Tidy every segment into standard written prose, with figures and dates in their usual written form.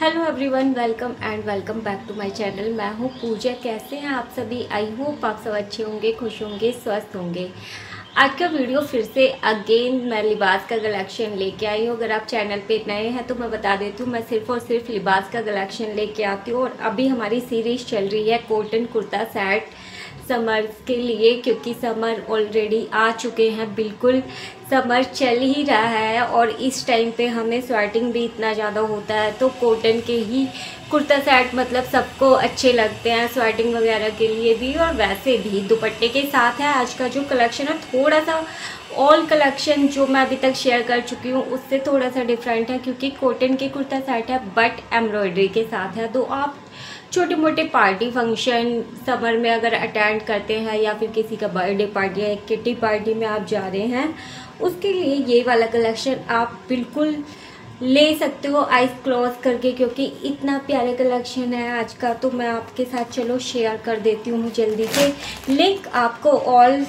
Hello everyone, welcome and welcome back to my channel. मैं हूँ पूजा। कैसे हैं आप सभी? आई होप आप सब अच्छे होंगे, खुश होंगे, स्वस्थ होंगे। आज का वीडियो फिर से अगेन मैं लिबास का कलेक्शन लेके आई हूँ। अगर आप चैनल पे नए हैं तो मैं बता देती हूँ, मैं सिर्फ और सिर्फ लिबास का कलेक्शन लेके आती हूँ। और अभी हमारी सीरीज़ चल रही है कॉटन कुर्ता सेट समर के लिए, क्योंकि समर ऑलरेडी आ चुके हैं, बिल्कुल समर चल ही रहा है और इस टाइम पे हमें स्वेटिंग भी इतना ज़्यादा होता है, तो कॉटन के ही कुर्ता सेट मतलब सबको अच्छे लगते हैं स्वेटिंग वगैरह के लिए भी, और वैसे भी दुपट्टे के साथ है। आज का जो कलेक्शन है थोड़ा सा ऑल कलेक्शन जो मैं अभी तक शेयर कर चुकी हूँ उससे थोड़ा सा डिफरेंट है, क्योंकि कॉटन के कुर्ता सेट है बट एम्ब्रॉयडरी के साथ है। तो आप छोटे मोटे पार्टी फंक्शन समर में अगर अटेंड करते हैं या फिर किसी का बर्थडे पार्टी या किटी पार्टी में आप जा रहे हैं, उसके लिए ये वाला कलेक्शन आप बिल्कुल ले सकते हो आइज क्लोज करके, क्योंकि इतना प्यारे कलेक्शन है आज का। तो मैं आपके साथ चलो शेयर कर देती हूँ जल्दी से। लिंक आपको ऑल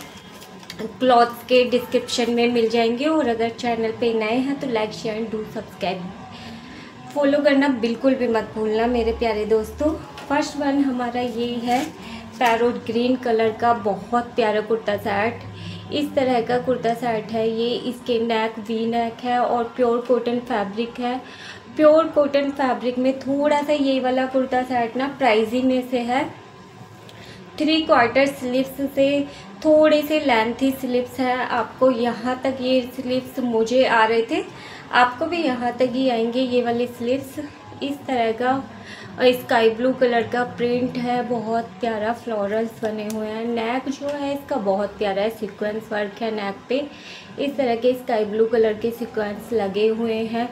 क्लॉथ्स के डिस्क्रिप्शन में मिल जाएंगे, और अगर चैनल पे नए हैं तो like share and do subscribe, follow करना बिल्कुल भी मत भूलना मेरे प्यारे दोस्तों। फर्स्ट वन हमारा ये है पैरोट ग्रीन कलर का बहुत प्यारा कुर्ता सेट। इस तरह का कुर्ता सेट है ये। इसके नेक वी नेक है और प्योर कॉटन फैब्रिक है। प्योर कॉटन फैब्रिक में थोड़ा सा ये वाला कुर्ता सेट ना प्राइजी में से है। 3/4 स्लीव्स से थोड़े से लेंथी स्लीव्स है। आपको यहाँ तक ये स्लीव्स मुझे आ रहे थे, आपको भी यहाँ तक ही आएंगे ये वाले स्लीव्स। इस तरह का स्काई ब्लू कलर का प्रिंट है, बहुत प्यारा फ्लोरल्स बने हुए हैं। नेक जो है इसका बहुत प्यारा है, सीक्वेंस वर्क है नेक पे। इस तरह के स्काई ब्लू कलर के सीक्वेंस लगे हुए हैं।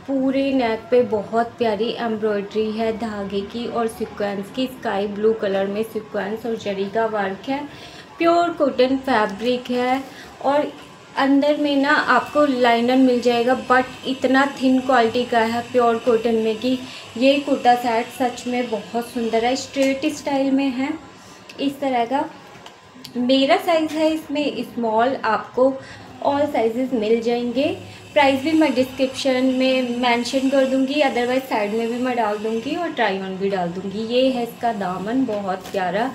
पूरे नेक पे बहुत प्यारी एम्ब्रॉयडरी है धागे की और सीक्वेंस की। स्काई ब्लू कलर में सीक्वेंस और जरी का वर्क है। प्योर कॉटन फैब्रिक है और अंदर में ना आपको लाइनर मिल जाएगा, बट इतना थिन क्वालिटी का है प्योर कॉटन में कि ये कुर्ता सेट सच में बहुत सुंदर है। स्ट्रेट स्टाइल में है इस तरह का। मेरा साइज़ है इसमें स्मॉल, आपको ऑल साइजेस मिल जाएंगे। प्राइस भी मैं डिस्क्रिप्शन में मेंशन कर दूंगी, अदरवाइज साइड में भी मैं डाल दूंगी और ट्राई ऑन भी डाल दूंगी। ये है इसका दामन, बहुत प्यारा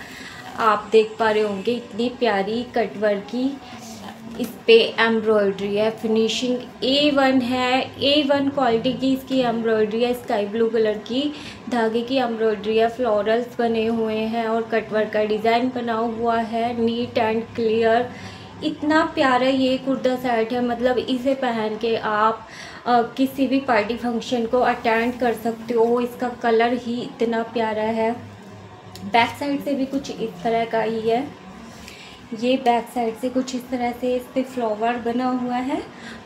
आप देख पा रहे होंगे, इतनी प्यारी कटवर्क की इस पे एम्ब्रॉयडरी है। फिनिशिंग A1 है, A1 क्वालिटी की इसकी एम्ब्रॉयडरी है। स्काई ब्लू कलर की धागे की एम्ब्रॉयडरी है, फ्लोरल्स बने हुए हैं और कटवर्क का डिज़ाइन बना हुआ है। नीट एंड क्लियर, इतना प्यारा ये कुर्ता सेट है। मतलब इसे पहन के आप किसी भी पार्टी फंक्शन को अटेंड कर सकते हो। इसका कलर ही इतना प्यारा है। बैक साइड से भी कुछ इस तरह का ही है। ये बैक साइड से कुछ इस तरह से इस पे फ्लावर बना हुआ है,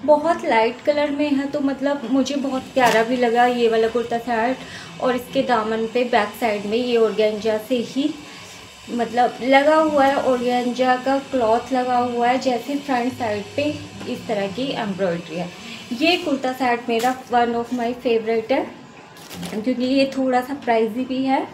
बहुत लाइट कलर में है, तो मतलब मुझे बहुत प्यारा भी लगा ये वाला कुर्ता सेट। और इसके दामन पे बैक साइड में ये ऑर्गेन्जा से ही मतलब लगा हुआ है, ऑर्गेन्जा का क्लॉथ लगा हुआ है, जैसे फ्रंट साइड पे इस तरह की एम्ब्रॉयडरी है। ये कुर्ता सेट मेरा वन ऑफ माई फेवरेट है, क्योंकि ये थोड़ा सा प्राइजी भी है।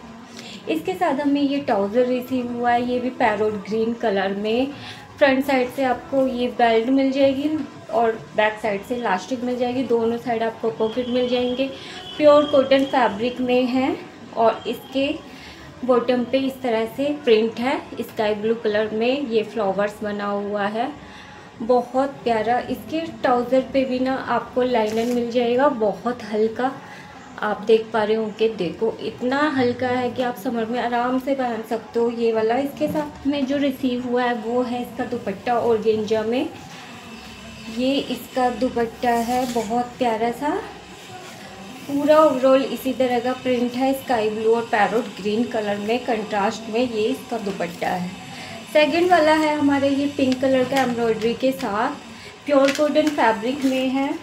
इसके साथ हमें ये ट्राउज़र रिसीव हुआ है, ये भी पैरोट ग्रीन कलर में। फ्रंट साइड से आपको ये बेल्ट मिल जाएगी और बैक साइड से इलास्टिक मिल जाएगी, दोनों साइड आपको पॉकेट मिल जाएंगे। प्योर कॉटन फैब्रिक में है और इसके बॉटम पे इस तरह से प्रिंट है स्काई ब्लू कलर में, ये फ्लावर्स बना हुआ है, बहुत प्यारा। इसके ट्राउज़र पे भी ना आपको लाइनर मिल जाएगा, बहुत हल्का आप देख पा रहे होंगे। देखो इतना हल्का है कि आप समर में आराम से पहन सकते हो ये वाला। इसके साथ में जो रिसीव हुआ है वो है इसका दुपट्टा ऑर्गेन्जा में। ये इसका दुपट्टा है, बहुत प्यारा सा, पूरा ओवरऑल इसी तरह का प्रिंट है, स्काई ब्लू और पैरोट ग्रीन कलर में कंट्रास्ट में ये इसका दुपट्टा है। सेकंड वाला है हमारे ये पिंक कलर का एम्ब्रॉयडरी के साथ, प्योर कॉटन फैब्रिक में है।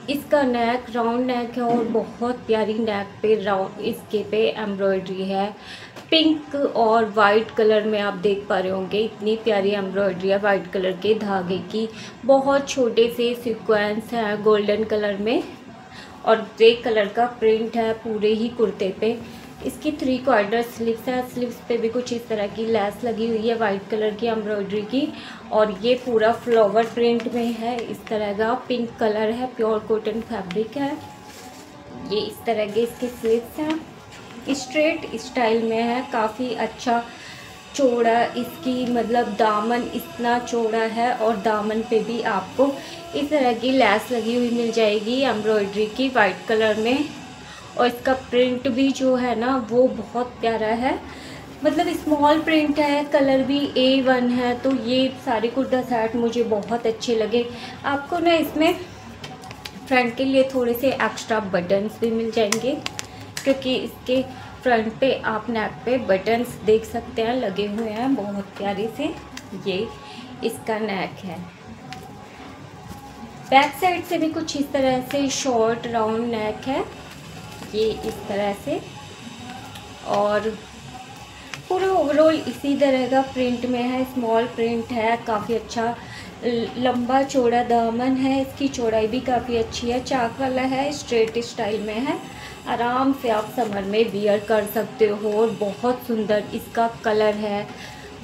इसका नेक राउंड नेक है और बहुत प्यारी नेक पे राउंड इसके पे एम्ब्रॉयडरी है। पिंक और वाइट कलर में आप देख पा रहे होंगे, इतनी प्यारी एम्ब्रॉयडरी है वाइट कलर के धागे की। बहुत छोटे से सीक्वेंस हैं गोल्डन कलर में और ग्रे कलर का प्रिंट है पूरे ही कुर्ते पे। इसकी 3/4 स्लीव्स है, स्लीव्स पे भी कुछ इस तरह की लेस लगी हुई है वाइट कलर की एम्ब्रॉयडरी की, और ये पूरा फ्लावर प्रिंट में है इस तरह का। पिंक कलर है, प्योर कॉटन फैब्रिक है। ये इस तरह के इसके स्लीव्स हैं, स्ट्रेट स्टाइल में है, काफ़ी अच्छा चौड़ा इसकी मतलब दामन इतना चौड़ा है और दामन पे भी आपको इस तरह की लैस लगी हुई मिल जाएगी एम्ब्रॉयडरी की वाइट कलर में। और इसका प्रिंट भी जो है ना वो बहुत प्यारा है, मतलब स्मॉल प्रिंट है, कलर भी A1 है। तो ये सारे कुर्ता सेट मुझे बहुत अच्छे लगे। आपको ना इसमें फ्रंट के लिए थोड़े से एक्स्ट्रा बटन्स भी मिल जाएंगे, क्योंकि इसके फ्रंट पे आप नेक पे बटन्स देख सकते हैं लगे हुए हैं बहुत प्यारे से। ये इसका नेक है। बैक साइड से भी कुछ इस तरह से शॉर्ट राउंड नेक है, ये इस तरह से। और पूरा ओवरऑल इसी तरह का प्रिंट में है, स्मॉल प्रिंट है, काफ़ी अच्छा लंबा चौड़ा दामन है, इसकी चौड़ाई भी काफ़ी अच्छी है, चाक वाला है, स्ट्रेट स्टाइल में है। आराम से आप समर में वियर कर सकते हो। और बहुत सुंदर इसका कलर है,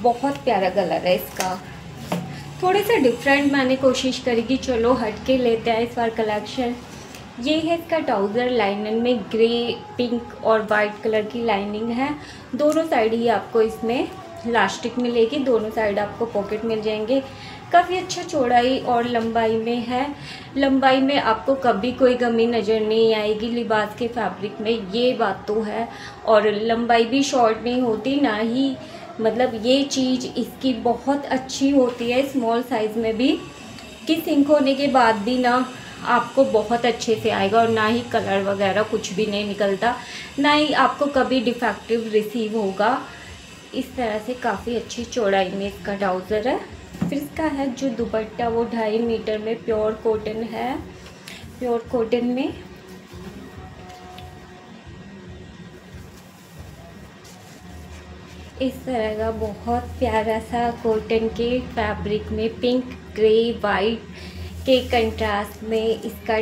बहुत प्यारा कलर है इसका। थोड़े से डिफरेंट मैंने कोशिश करी कि चलो हट के लेते हैं इस बार कलेक्शन। ये है इसका ट्राउज़र, लाइनिंग में ग्रे पिंक और वाइट कलर की लाइनिंग है। दोनों साइड ही आपको इसमें इलास्टिक मिलेगी, दोनों साइड आपको पॉकेट मिल जाएंगे। काफ़ी अच्छा चौड़ाई और लंबाई में है। लंबाई में आपको कभी कोई कमी नज़र नहीं आएगी लिबास के फैब्रिक में, ये बात तो है। और लंबाई भी शॉर्ट नहीं होती, ना ही मतलब ये चीज़ इसकी बहुत अच्छी होती है स्मॉल साइज़ में भी, कि सिंक होने के बाद भी ना आपको बहुत अच्छे से आएगा। और ना ही कलर वगैरह कुछ भी नहीं निकलता, ना ही आपको कभी डिफेक्टिव रिसीव होगा। इस तरह से काफ़ी अच्छी चौड़ाई में इसका ट्राउज़र है। फिर इसका है जो दुपट्टा वो 2.5 मीटर में प्योर कॉटन है, प्योर कॉटन में। इस तरह का बहुत प्यारा सा कॉटन के फैब्रिक में पिंक ग्रे वाइट के कंट्रास्ट में इसका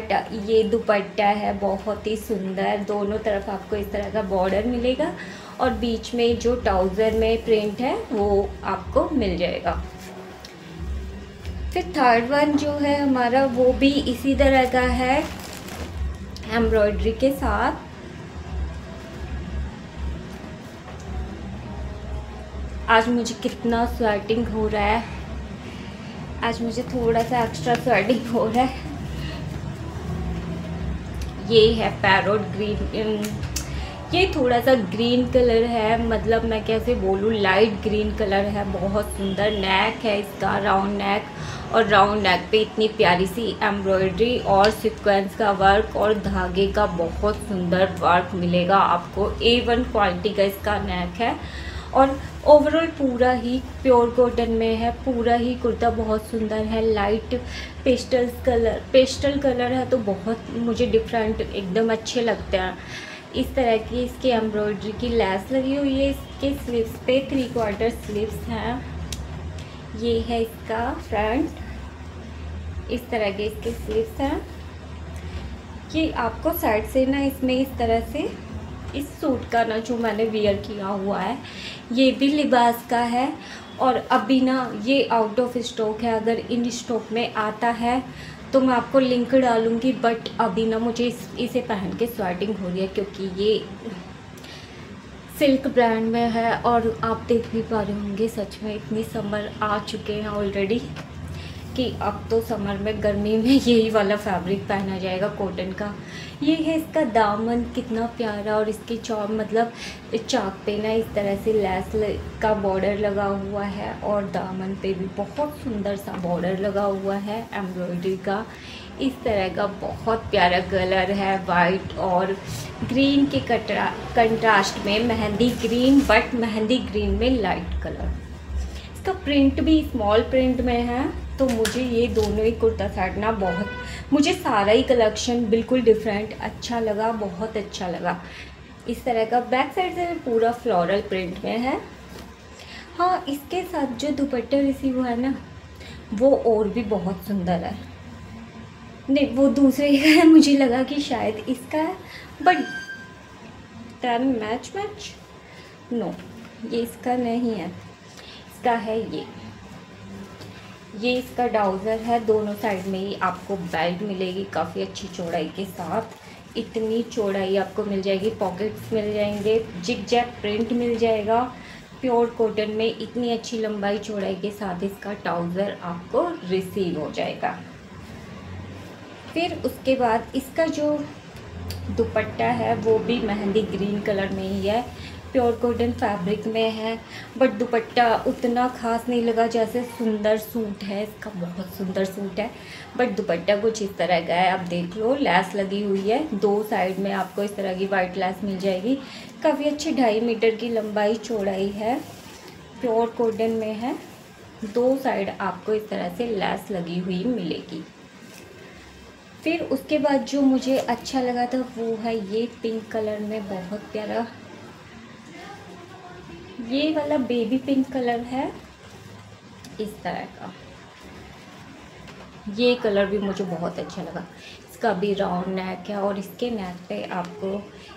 ये दुपट्टा है, बहुत ही सुंदर। दोनों तरफ आपको इस तरह का बॉर्डर मिलेगा और बीच में जो ट्राउज़र में प्रिंट है वो आपको मिल जाएगा। फिर थर्ड वन जो है हमारा वो भी इसी तरह का है एम्ब्रॉयडरी के साथ। आज मुझे कितना स्वेटिंग हो रहा है, आज मुझे थोड़ा सा एक्स्ट्रा स्वेटिंग हो रहा है। ये है पैरोट ग्रीन, ये थोड़ा सा ग्रीन कलर है, मतलब मैं कैसे बोलूँ, लाइट ग्रीन कलर है, बहुत सुंदर। नेक है इसका राउंड नेक, और राउंड नेक पे इतनी प्यारी सी एम्ब्रॉयडरी और सीक्वेंस का वर्क और धागे का बहुत सुंदर वर्क मिलेगा आपको। A1 क्वालिटी का इसका नेक है। और ओवरऑल पूरा ही प्योर कॉटन में है, पूरा ही कुर्ता बहुत सुंदर है। लाइट पेस्टल कलर है, तो बहुत मुझे डिफरेंट एकदम अच्छे लगते हैं। इस तरह की इसकी एम्ब्रॉयडरी की लैस लगी हुई है। इसके स्लीव्स पे 3/4 स्लीव्स हैं। ये है इसका फ्रंट, इस तरह के इसके स्लीव्स हैं। ये आपको साइड से ना इसमें इस तरह से इस सूट का ना जो मैंने वियर किया हुआ है ये भी लिबास का है। और अभी ना ये आउट ऑफ स्टॉक है, अगर इन स्टॉक में आता है तो मैं आपको लिंक डालूँगी। बट अभी ना मुझे इसे पहन के स्वेटिंग हो रही है, क्योंकि ये सिल्क ब्रांड में है। और आप देख भी पा रहे होंगे, सच में इतनी समर आ चुके हैं ऑलरेडी कि अब तो समर में गर्मी में यही वाला फैब्रिक पहना जाएगा कॉटन का। ये है इसका दामन, कितना प्यारा। और इसकी मतलब चाक पे ना इस तरह से लैस का बॉर्डर लगा हुआ है, और दामन पे भी बहुत सुंदर सा बॉर्डर लगा हुआ है एम्ब्रॉयडरी का। इस तरह का बहुत प्यारा कलर है, वाइट और ग्रीन के कंट्रास्ट में, mehndi green, but mehndi green में लाइट कलर। इसका प्रिंट भी स्मॉल प्रिंट में है। तो मुझे ये दोनों ही कुर्ता सेट ना बहुत, मुझे सारा ही कलेक्शन बिल्कुल डिफरेंट अच्छा लगा, बहुत अच्छा लगा। इस तरह का बैक साइड से पूरा फ्लोरल प्रिंट में है। हाँ, इसके साथ जो दुपट्टा रिसीव हुआ है ना वो और भी बहुत सुंदर है। नहीं, वो दूसरे का है, मुझे लगा कि शायद इसका है, बट टर्न मैच नो, ये इसका नहीं है, इसका है ये इसका ट्राउज़र है। दोनों साइड में ही आपको बेल्ट मिलेगी काफ़ी अच्छी चौड़ाई के साथ। इतनी चौड़ाई आपको मिल जाएगी, पॉकेट्स मिल जाएंगे, जिग जैग प्रिंट मिल जाएगा। प्योर कॉटन में इतनी अच्छी लंबाई चौड़ाई के साथ इसका ट्राउज़र आपको रिसीव हो जाएगा। फिर उसके बाद इसका जो दुपट्टा है वो भी मेहंदी ग्रीन कलर में ही है, प्योर कॉटन फैब्रिक में है, बट दुपट्टा उतना ख़ास नहीं लगा। जैसे सुंदर सूट है इसका, बहुत सुंदर सूट है, बट दुपट्टा कुछ इस तरह का है। आप देख लो, लैस लगी हुई है, 2 साइड में आपको इस तरह की वाइट लैस मिल जाएगी। काफ़ी अच्छी 2.5 मीटर की लंबाई चौड़ाई है, प्योर कॉटन में है, 2 साइड आपको इस तरह से लैस लगी हुई मिलेगी। फिर उसके बाद जो मुझे अच्छा लगा था वो है ये पिंक कलर में, बहुत प्यारा ये वाला बेबी पिंक कलर है इस तरह का। ये कलर भी मुझे बहुत अच्छा लगा। इसका भी राउंड नेक है और इसके नेक पे आपको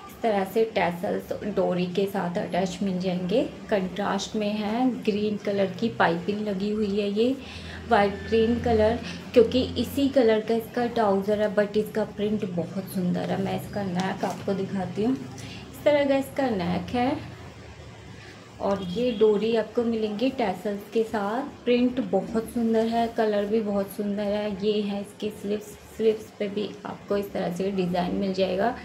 इस तरह से टैसल्स डोरी के साथ अटैच मिल जाएंगे। कंट्रास्ट में है, ग्रीन कलर की पाइपिंग लगी हुई है, ये वाइट ग्रीन कलर, क्योंकि इसी कलर का इसका ट्राउज़र है, बट इसका प्रिंट बहुत सुंदर है। मैं इसका नेक आपको दिखाती हूँ। इस तरह का इसका नेक है और ये डोरी आपको मिलेंगी टैसल्स के साथ। प्रिंट बहुत सुंदर है, कलर भी बहुत सुंदर है। ये है इसकी स्लीव्स पे भी आपको इस तरह से डिज़ाइन मिल जाएगा,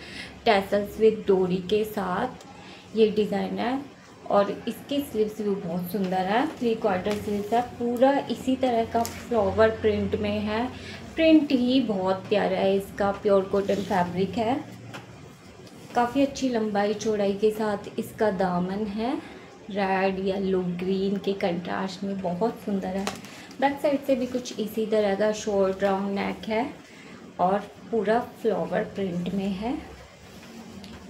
टैसल्स विद डोरी के साथ ये डिज़ाइन है। और इसकी स्लीव्स भी बहुत सुंदर है, 3/4 स्लीव्स है, पूरा इसी तरह का फ्लावर प्रिंट में है। प्रिंट ही बहुत प्यारा है इसका, प्योर कॉटन फैब्रिक है। काफ़ी अच्छी लंबाई चौड़ाई के साथ इसका दामन है, रेड येलो ग्रीन के कंट्रास्ट में बहुत सुंदर है। बैक साइड से भी कुछ इसी तरह का शॉर्ट राउंड नेक है और पूरा फ्लावर प्रिंट में है।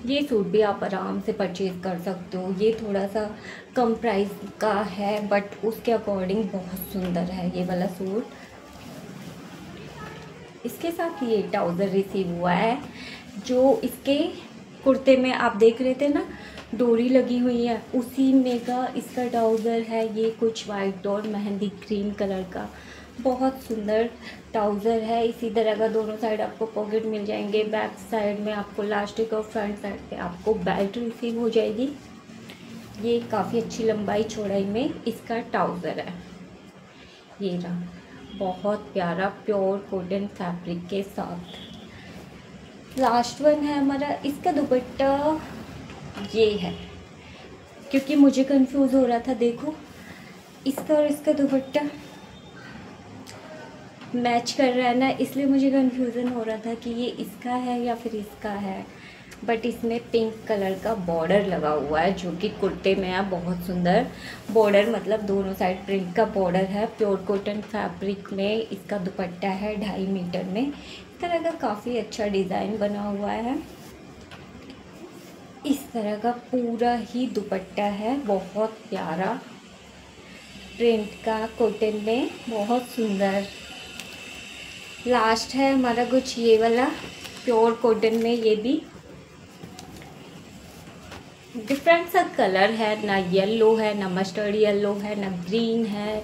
ये सूट भी आप आराम से परचेज़ कर सकते हो। ये थोड़ा सा कम प्राइस का है, बट उसके अकॉर्डिंग बहुत सुंदर है ये वाला सूट। इसके साथ ये ट्राउज़र रिसीव हुआ है, जो इसके कुर्ते में आप देख रहे थे ना डोरी लगी हुई है, उसी में का इसका ट्राउज़र है। ये कुछ वाइट और मेहंदी ग्रीन कलर का बहुत सुंदर ट्राउज़र है। इसी तरह का दोनों साइड आपको पॉकेट मिल जाएंगे, बैक साइड में आपको इलास्टिक और फ्रंट साइड पे आपको बेल्ट रिसीव हो जाएगी। ये काफ़ी अच्छी लंबाई चौड़ाई में इसका ट्राउज़र है। ये रहा, बहुत प्यारा प्योर कॉटन फैब्रिक के साथ। लास्ट वन है हमारा, इसका दुपट्टा ये है, क्योंकि मुझे कंफ्यूज हो रहा था। देखो, इसका और इसका दुपट्टा मैच कर रहा है ना, इसलिए मुझे कंफ्यूजन हो रहा था कि ये इसका है या फिर इसका है। बट इसमें पिंक कलर का बॉर्डर लगा हुआ है, जो कि कुर्ते में है, बहुत सुंदर बॉर्डर, मतलब दोनों साइड प्रिंट का बॉर्डर है। प्योर कॉटन फैब्रिक में इसका दुपट्टा है, 2.5 मीटर में। इस तरह का काफ़ी अच्छा डिज़ाइन बना हुआ है। इस तरह का पूरा ही दुपट्टा है, बहुत प्यारा प्रिंट का, कॉटन में बहुत सुंदर। लास्ट है हमारा कुछ ये वाला प्योर कॉटन में, ये भी डिफरेंट सा कलर है, ना येलो है, ना मस्टर्ड येलो है, ना ग्रीन है,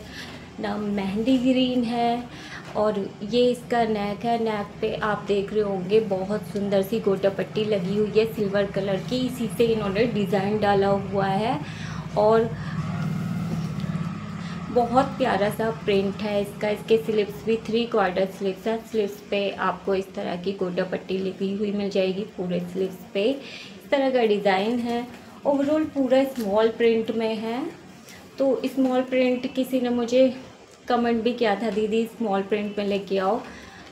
ना मेहंदी ग्रीन है। और ये इसका नेक है, नेक पे आप देख रहे होंगे बहुत सुंदर सी गोटा पट्टी लगी हुई है सिल्वर कलर की, इसी से इन्होंने डिज़ाइन डाला हुआ है और बहुत प्यारा सा प्रिंट है इसका। इसके स्लीव्स भी 3/4 स्लीव्स है, स्लीव्स पे आपको इस तरह की गोटा पट्टी लगी हुई मिल जाएगी, पूरे स्लीव्स पे इस तरह का डिज़ाइन है। ओवरऑल पूरा स्मॉल प्रिंट में है। तो स्मॉल प्रिंट किसी ने मुझे कमेंट भी किया था, दीदी स्मॉल प्रिंट में लेके आओ,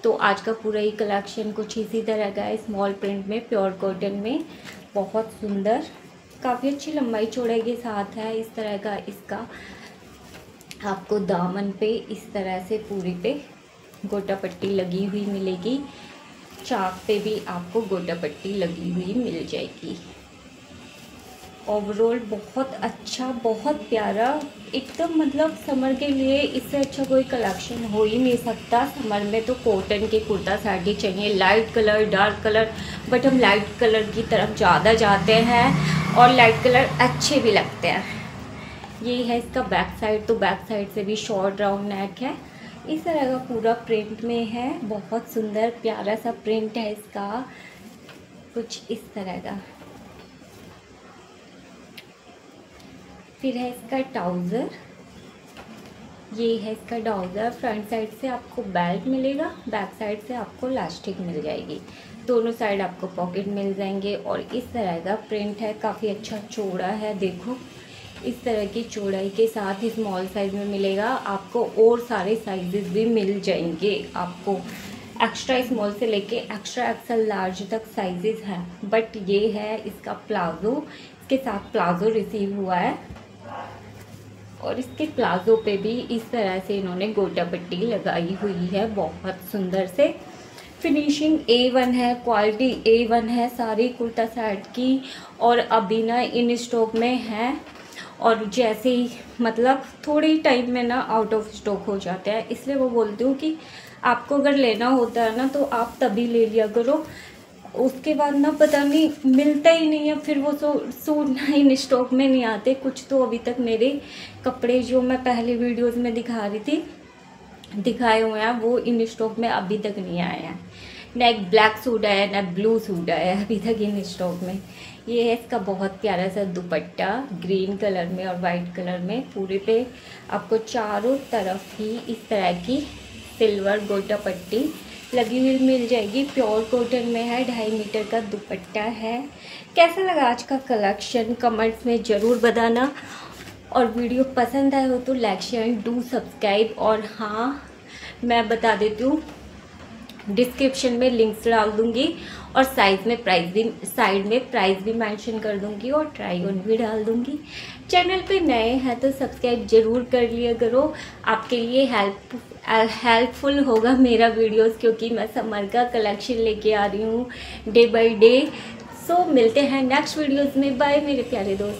तो आज का पूरा ही कलेक्शन कुछ इसी तरह का है, स्मॉल प्रिंट में, प्योर कॉटन में, बहुत सुंदर, काफ़ी अच्छी लंबाई चौड़ाई के साथ है। इस तरह का इसका आपको दामन पे इस तरह से पूरी पे गोटा पट्टी लगी हुई मिलेगी, चाक पे भी आपको गोटा पट्टी लगी हुई मिल जाएगी। ओवरऑल बहुत अच्छा, बहुत प्यारा, एकदम मतलब समर के लिए इससे अच्छा कोई कलेक्शन हो ही नहीं सकता। समर में तो कॉटन के कुर्ता सेट ही चाहिए, light colour, dark colour, but हम लाइट कलर की तरफ ज़्यादा जाते हैं और लाइट कलर अच्छे भी लगते हैं। ये है इसका बैक साइड, तो बैक साइड से भी शॉर्ट राउंड नेक है, इस तरह का पूरा प्रिंट में है, बहुत सुंदर प्यारा सा प्रिंट है इसका। कुछ इस तरह का। फिर है इसका ट्राउज़र, ये है इसका ट्राउज़र। फ्रंट साइड से आपको बेल्ट मिलेगा, बैक साइड से आपको इलास्टिक मिल जाएगी, दोनों साइड आपको पॉकेट मिल जाएंगे। और इस तरह का प्रिंट है, काफ़ी अच्छा चौड़ा है। देखो इस तरह की चौड़ाई के साथ स्मॉल साइज़ में मिलेगा आपको, और सारे साइजेस भी मिल जाएंगे आपको। एक्स्ट्रा स्मॉल से लेके एक्स्ट्रा एक्सल लार्ज तक साइजेस हैं। बट ये है इसका प्लाजो, इसके साथ प्लाजो रिसीव हुआ है। और इसके प्लाजो पे भी इस तरह से इन्होंने गोटा पट्टी लगाई हुई है, बहुत सुंदर से। फिनिशिंग A1 है, क्वालिटी A1 है सारी कुर्ता सेट की। और अभी ना इन स्टॉक में है, और जैसे ही मतलब थोड़े ही टाइम में ना आउट ऑफ स्टॉक हो जाता है। इसलिए वो बोलती हूँ कि आपको अगर लेना होता है ना तो आप तभी ले लिया करो, उसके बाद ना पता नहीं मिलता ही नहीं है, फिर वो सूट ना इन स्टॉक में नहीं आते। कुछ तो अभी तक मेरे कपड़े जो मैं पहले वीडियोस में दिखा रही थी, दिखाए हुए हैं, वो इन स्टॉक में अभी तक नहीं आए हैं। ना एक ब्लैक सूट आया, ना ब्लू सूट आया अभी तक इन स्टॉक में। ये है इसका बहुत प्यारा सा दुपट्टा, ग्रीन कलर में और वाइट कलर में। पूरे पे आपको चारों तरफ ही इस तरह की सिल्वर गोटा पट्टी लगी हुई मिल जाएगी। प्योर कॉटन में है, 2.5 मीटर का दुपट्टा है। कैसा लगा आज का कलेक्शन कमेंट्स में ज़रूर बताना, और वीडियो पसंद आए हो तो लाइक शेयर डू सब्सक्राइब। और हाँ, मैं बता देती हूँ, डिस्क्रिप्शन में लिंक्स डाल दूँगी, और साइड में प्राइस भी मेंशन कर दूँगी, और ट्राई ऑन भी डाल दूँगी। चैनल पे नए हैं तो सब्सक्राइब ज़रूर कर लिया करो, आपके लिए हेल्पफुल होगा मेरा वीडियोस, क्योंकि मैं समर का कलेक्शन लेके आ रही हूँ डे बाय डे। सो मिलते हैं नेक्स्ट वीडियोस में। बाय मेरे प्यारे दोस्त।